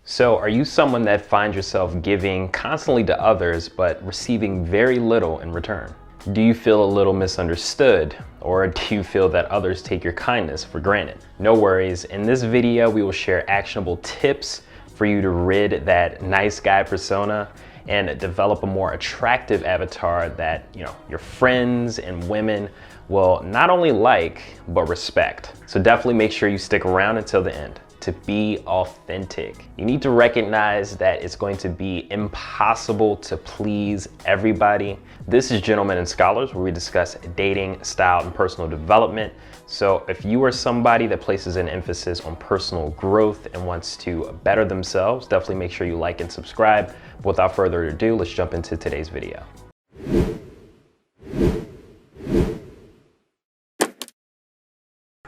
So are you someone that finds yourself giving constantly to others but receiving very little in return? Do you feel a little misunderstood, or do you feel that others take your kindness for granted? No worries, in this video we will share actionable tips for you to rid that nice guy persona and develop a more attractive avatar that your friends and women will not only like but respect. So definitely make sure you stick around until the end. To be authentic, you need to recognize that it's going to be impossible to please everybody. This is Gentlemen and Scholars, where we discuss dating, style, and personal development. So if you are somebody that places an emphasis on personal growth and wants to better themselves, definitely make sure you like and subscribe. But without further ado, let's jump into today's video.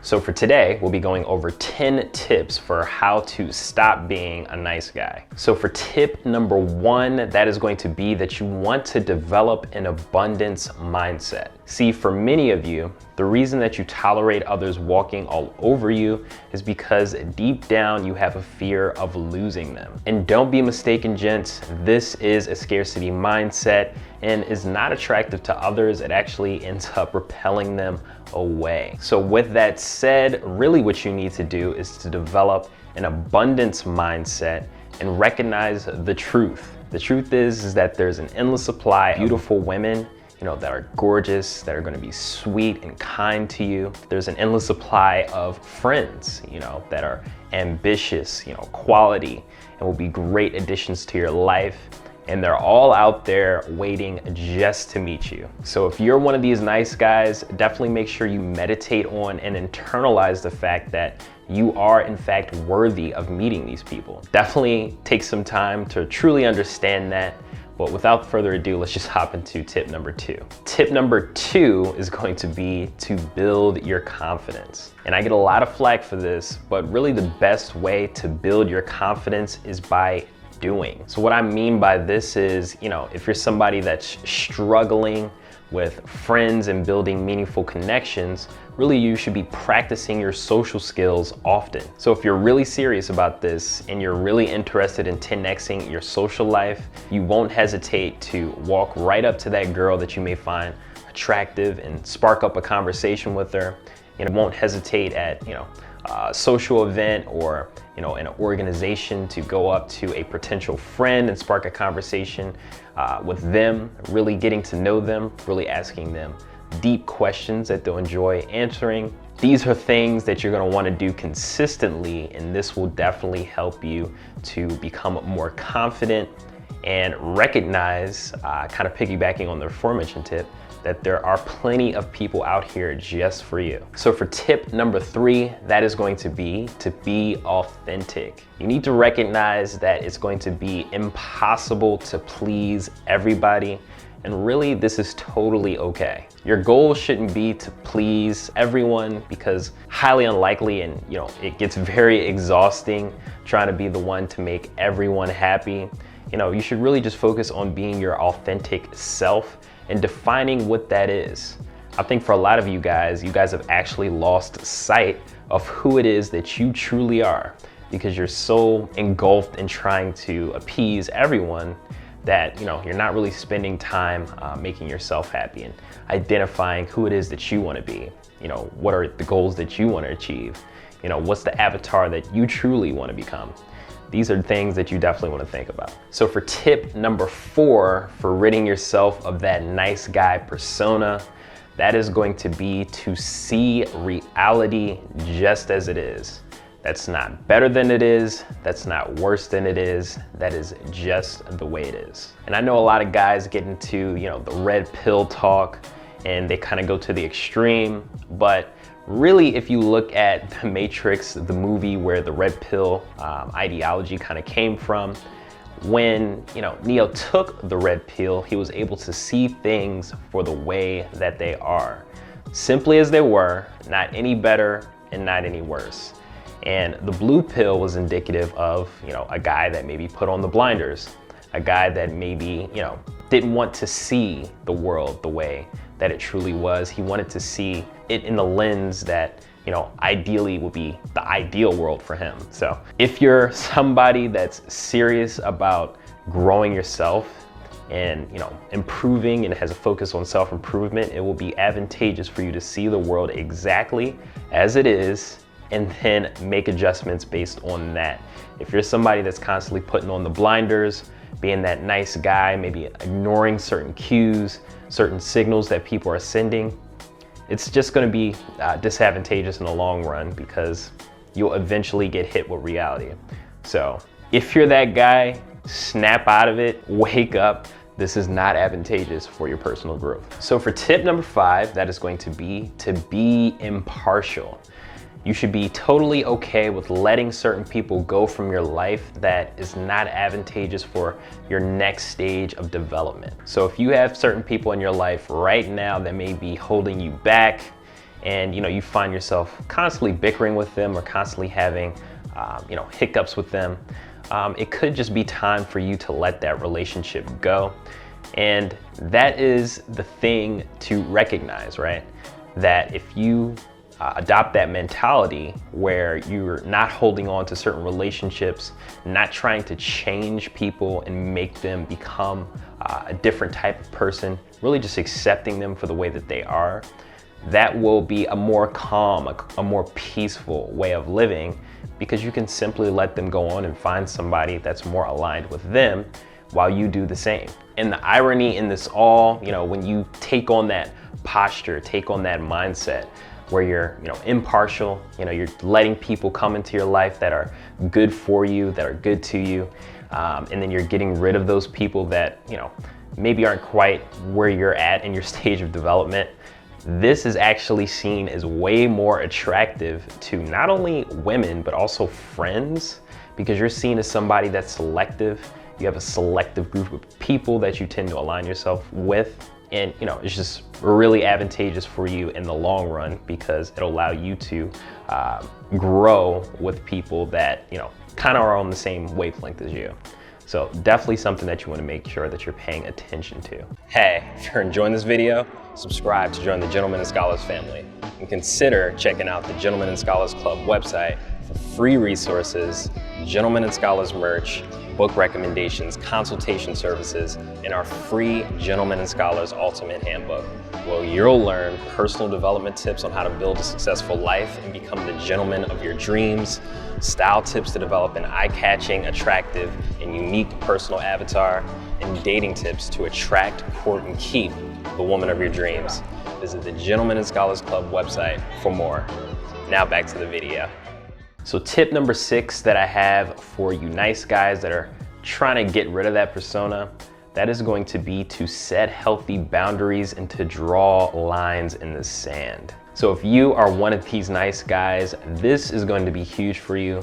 So for today, we'll be going over 10 tips for how to stop being a nice guy. So for tip number 1, that is going to be that you want to develop an abundance mindset. See, for many of you, the reason that you tolerate others walking all over you is because deep down you have a fear of losing them. And don't be mistaken, gents, this is a scarcity mindset and is not attractive to others. It actually ends up repelling them away. So with that said, really what you need to do is to develop an abundance mindset and recognize the truth. The truth is that there's an endless supply of beautiful women that are gorgeous, that are going to be sweet and kind to you. There's an endless supply of friends, that are ambitious, quality, and will be great additions to your life. And they're all out there waiting just to meet you. So if you're one of these nice guys, definitely make sure you meditate on and internalize the fact that you are in fact worthy of meeting these people. Definitely take some time to truly understand that. But without further ado, let's just hop into tip number 2. Tip number 2 is going to be to build your confidence. And I get a lot of flack for this, but really the best way to build your confidence is by doing. So what I mean by this is, if you're somebody that's struggling with friends and building meaningful connections, really you should be practicing your social skills often. So if you're really serious about this and you're really interested in 10xing your social life, you won't hesitate to walk right up to that girl that you may find attractive and spark up a conversation with her. Won't hesitate at a social event or an organization to go up to a potential friend and spark a conversation with them, really getting to know them, really asking them deep questions that they'll enjoy answering. These are things that you're going to want to do consistently, and this will definitely help you to become more confident and recognize, kind of piggybacking on the aforementioned tip, that there are plenty of people out here just for you. So for tip number 3, that is going to be authentic. You need to recognize that it's going to be impossible to please everybody. And really, this is totally okay. Your goal shouldn't be to please everyone, because highly unlikely, and it gets very exhausting trying to be the one to make everyone happy. You should really just focus on being your authentic self and defining what that is. I think for a lot of you guys have actually lost sight of who it is that you truly are, because you're so engulfed in trying to appease everyone that you're not really spending time making yourself happy and identifying who it is that you want to be. What are the goals that you want to achieve? What's the avatar that you truly want to become? These are things that you definitely want to think about. So for tip number 4, for ridding yourself of that nice guy persona, that is going to be to see reality just as it is. That's not better than it is. That's not worse than it is. That is just the way it is. And I know a lot of guys get into, the red pill talk, and they kind of go to the extreme. But really, if you look at The Matrix, the movie where the red pill ideology kind of came from, when Neo took the red pill, he was able to see things for the way that they are, simply as they were, not any better and not any worse. And the blue pill was indicative of, a guy that maybe put on the blinders, a guy that maybe, didn't want to see the world the way that it truly was. He wanted to see it in the lens that ideally will be the ideal world for him. So if you're somebody that's serious about growing yourself and improving and has a focus on self-improvement, it will be advantageous for you to see the world exactly as it is and then make adjustments based on that. If you're somebody that's constantly putting on the blinders, being that nice guy, maybe ignoring certain cues, certain signals that people are sending, it's just going to be disadvantageous in the long run because you'll eventually get hit with reality. So if you're that guy, snap out of it, wake up. This is not advantageous for your personal growth. So for tip number 5, that is going to be impartial. You should be totally okay with letting certain people go from your life that is not advantageous for your next stage of development. So if you have certain people in your life right now that may be holding you back and you find yourself constantly bickering with them or constantly having hiccups with them, it could just be time for you to let that relationship go. And that is the thing to recognize, right? That if you adopt that mentality where you're not holding on to certain relationships, not trying to change people and make them become a different type of person, really just accepting them for the way that they are, that will be a more calm, a more peaceful way of living, because you can simply let them go on and find somebody that's more aligned with them while you do the same. And the irony in this all, when you take on that posture, take on that mindset where you're, impartial, you're letting people come into your life that are good for you, that are good to you, and then you're getting rid of those people that, maybe aren't quite where you're at in your stage of development. This is actually seen as way more attractive to not only women, but also friends, because you're seen as somebody that's selective. You have a selective group of people that you tend to align yourself with. And it's just really advantageous for you in the long run because it'll allow you to grow with people that, kind of are on the same wavelength as you. So definitely something that you want to make sure that you're paying attention to. Hey, if you're enjoying this video, subscribe to join the Gentlemen and Scholars family. And consider checking out the Gentlemen and Scholars Club website for free resources, Gentlemen and Scholars merch, book recommendations, consultation services, and our free Gentlemen and Scholars Ultimate Handbook, where you'll learn personal development tips on how to build a successful life and become the gentleman of your dreams, style tips to develop an eye-catching, attractive, and unique personal avatar, and dating tips to attract, court, and keep the woman of your dreams. Visit the Gentlemen and Scholars Club website for more. Now back to the video. So tip number 6 that I have for you nice guys that are trying to get rid of that persona, that is going to be to set healthy boundaries and to draw lines in the sand. So if you are one of these nice guys, this is going to be huge for you,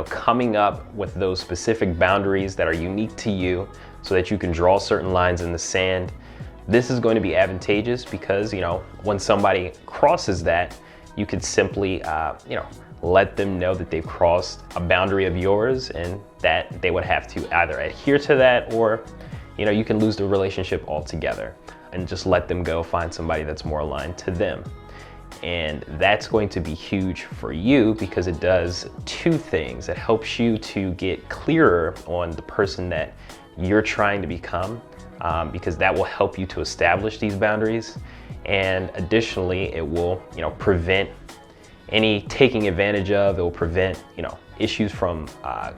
coming up with those specific boundaries that are unique to you so that you can draw certain lines in the sand. This is going to be advantageous because, when somebody crosses that, you could simply, let them know that they've crossed a boundary of yours and that they would have to either adhere to that or, you can lose the relationship altogether and just let them go find somebody that's more aligned to them. And that's going to be huge for you because it does 2 things. It helps you to get clearer on the person that you're trying to become, because that will help you to establish these boundaries. And additionally, it will, prevent any taking advantage of. It will prevent, issues from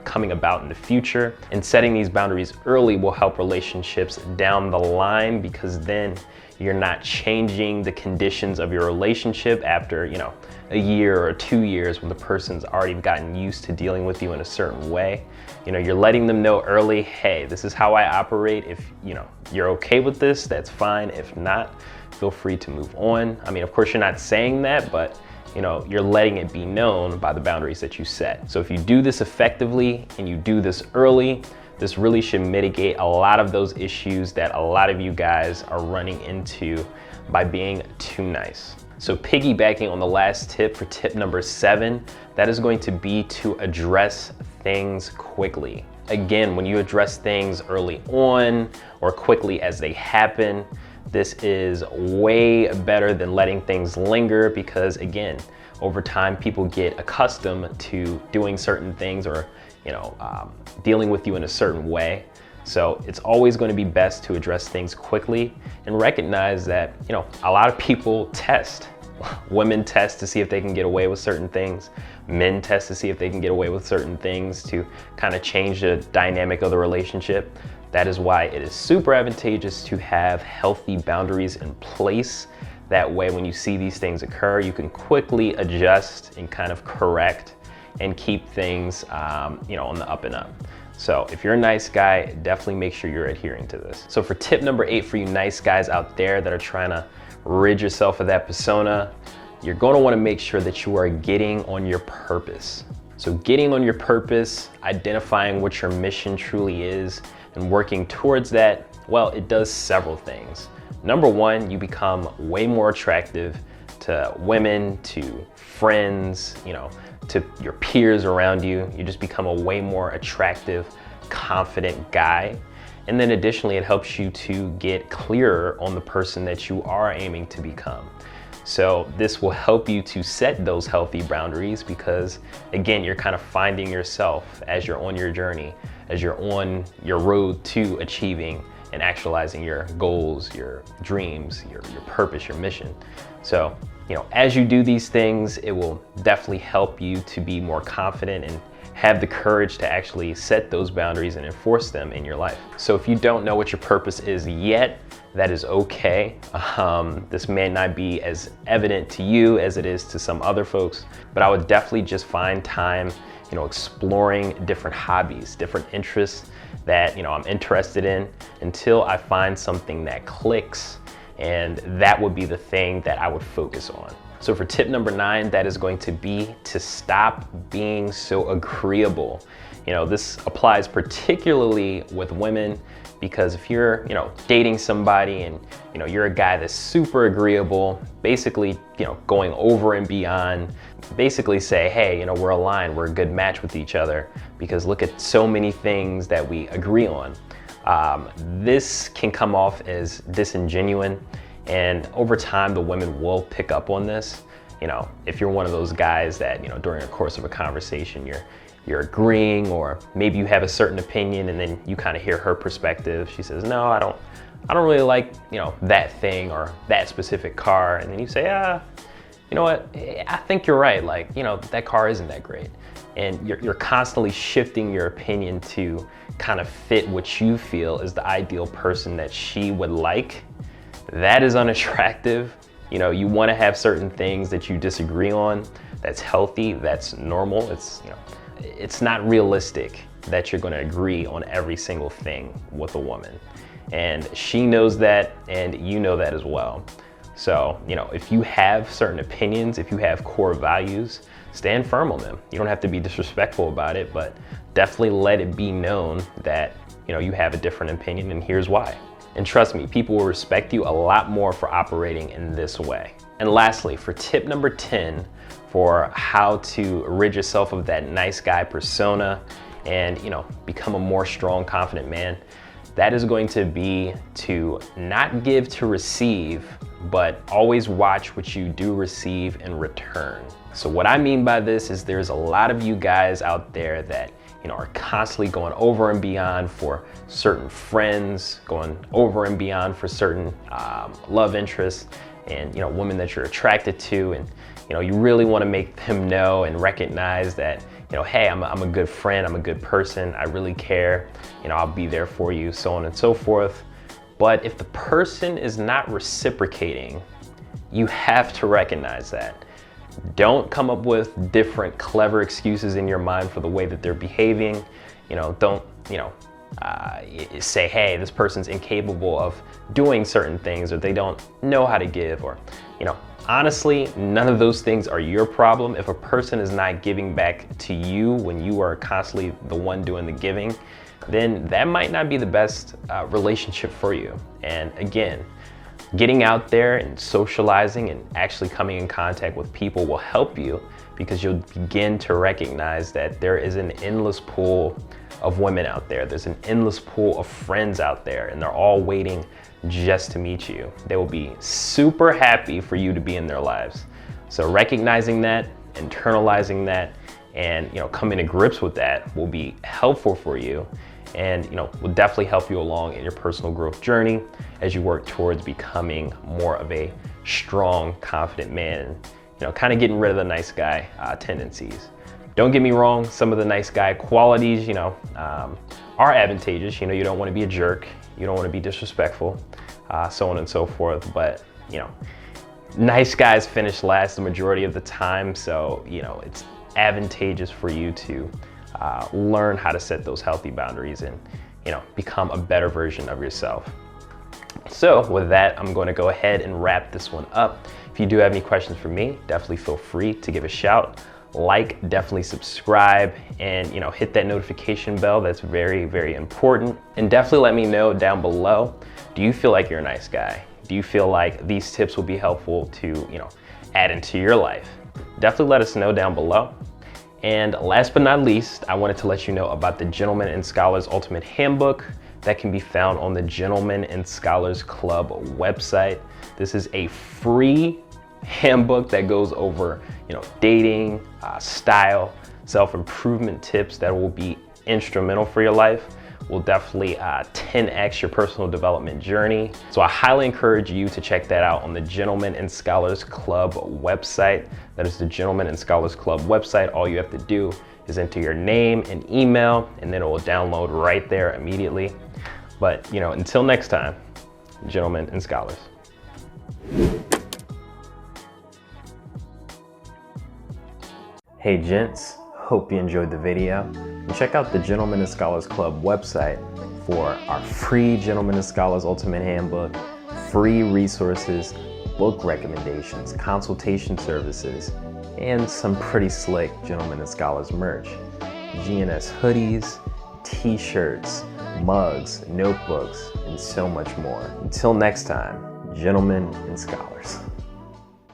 coming about in the future. And setting these boundaries early will help relationships down the line because then you're not changing the conditions of your relationship after, a year or 2 years when the person's already gotten used to dealing with you in a certain way. You're letting them know early, hey, this is how I operate. If, you're okay with this, that's fine. If not, feel free to move on. I mean, of course, you're not saying that, but you're letting it be known by the boundaries that you set. So if you do this effectively and you do this early, this really should mitigate a lot of those issues that a lot of you guys are running into by being too nice. So piggybacking on the last tip for tip number 7, that is going to be to address things quickly. Again, when you address things early on or quickly as they happen, this is way better than letting things linger because, again, over time, people get accustomed to doing certain things or, dealing with you in a certain way. So it's always going to be best to address things quickly and recognize that, a lot of people test. Women test to see if they can get away with certain things. Men test to see if they can get away with certain things to kind of change the dynamic of the relationship. That is why it is super advantageous to have healthy boundaries in place. That way, when you see these things occur, you can quickly adjust and kind of correct and keep things, on the up and up. So if you're a nice guy, definitely make sure you're adhering to this. So for tip number 8 for you nice guys out there that are trying to rid yourself of that persona, you're going to want to make sure that you are getting on your purpose. So getting on your purpose, identifying what your mission truly is, and working towards that, well, it does several things. Number one, you become way more attractive to women, to friends, to your peers around you. You just become a way more attractive, confident guy. And then additionally, it helps you to get clearer on the person that you are aiming to become. So this will help you to set those healthy boundaries because, again, you're kind of finding yourself as you're on your journey, as you're on your road to achieving and actualizing your goals, your dreams, your purpose, your mission. So, as you do these things, it will definitely help you to be more confident and have the courage to actually set those boundaries and enforce them in your life. So if you don't know what your purpose is yet, that is okay. This may not be as evident to you as it is to some other folks, but I would definitely just find time, exploring different hobbies, different interests that, I'm interested in until I find something that clicks, and that would be the thing that I would focus on. So for tip number 9, that is going to be to stop being so agreeable. This applies particularly with women because if you're, dating somebody and, you're a guy that's super agreeable, basically, going over and beyond, basically say, hey, we're aligned, we're a good match with each other because look at so many things that we agree on. This can come off as disingenuous, and over time the women will pick up on this. If you're one of those guys that, during the course of a conversation you're agreeing, or maybe you have a certain opinion and then you kind of hear her perspective. She says, no, I don't really like, that thing or that specific car. And then you say, you know what, I think you're right. Like, that car isn't that great. And you're constantly shifting your opinion to kind of fit what you feel is the ideal person that she would like. That is unattractive. You want to have certain things that you disagree on. That's healthy, that's normal. It's not realistic that you're going to agree on every single thing with a woman. And she knows that, and you know that as well. So, if you have certain opinions, if you have core values, stand firm on them. You don't have to be disrespectful about it, but definitely let it be known that, you have a different opinion and here's why. And trust me, people will respect you a lot more for operating in this way. And lastly, for tip number 10, for how to rid yourself of that nice guy persona and, become a more strong, confident man, that is going to be to not give to receive, but always watch what you do receive in return. So what I mean by this is there's a lot of you guys out there that, are constantly going over and beyond for certain friends, going over and beyond for certain love interests and, women that you're attracted to. And, you really want to make them know and recognize that, hey, I'm a good friend, I'm a good person, I really care, I'll be there for you, so on and so forth. But if the person is not reciprocating, you have to recognize that. Don't come up with different clever excuses in your mind for the way that they're behaving. Don't, say, hey, this person's incapable of doing certain things, or they don't know how to give, or, honestly, none of those things are your problem. If a person is not giving back to you when you are constantly the one doing the giving, then that might not be the best relationship for you. And again, getting out there and socializing and actually coming in contact with people will help you because you'll begin to recognize that there is an endless pool of women out there. There's an endless pool of friends out there, and they're all waiting just to meet you. They will be super happy for you to be in their lives. So recognizing that, internalizing that, and coming to grips with that will be helpful for you, and will definitely help you along in your personal growth journey as you work towards becoming more of a strong, confident man, and kind of getting rid of the nice guy tendencies. Don't get me wrong, some of the nice guy qualities are advantageous. You don't want to be a jerk, you don't want to be disrespectful, so on and so forth, but nice guys finish last the majority of the time, so it's advantageous for you to learn how to set those healthy boundaries and become a better version of yourself. So with that, I'm going to go ahead and wrap this one up. If you do have any questions for me, definitely feel free to give a shout. Like, definitely subscribe, and hit that notification bell. That's very, very important. And definitely let me know down below, do you feel like you're a nice guy? Do you feel like these tips will be helpful to add into your life? Definitely let us know down below. And last but not least, I wanted to let you know about the Gentlemen and Scholars Ultimate Handbook that can be found on the Gentlemen and Scholars Club website. This is a free handbook that goes over dating, style, self-improvement tips that will be instrumental for your life. Will definitely 10x your personal development journey. So I highly encourage you to check that out on the Gentlemen and Scholars Club website. That is the Gentlemen and Scholars Club website. All you have to do is enter your name and email, and then it will download right there immediately. But until next time, Gentlemen and Scholars. Hey gents, hope you enjoyed the video. And check out the Gentlemen and Scholars Club website for our free Gentlemen and Scholars Ultimate Handbook, free resources, book recommendations, consultation services, and some pretty slick Gentlemen and Scholars merch. GNS hoodies, t-shirts, mugs, notebooks, and so much more. Until next time, Gentlemen and Scholars.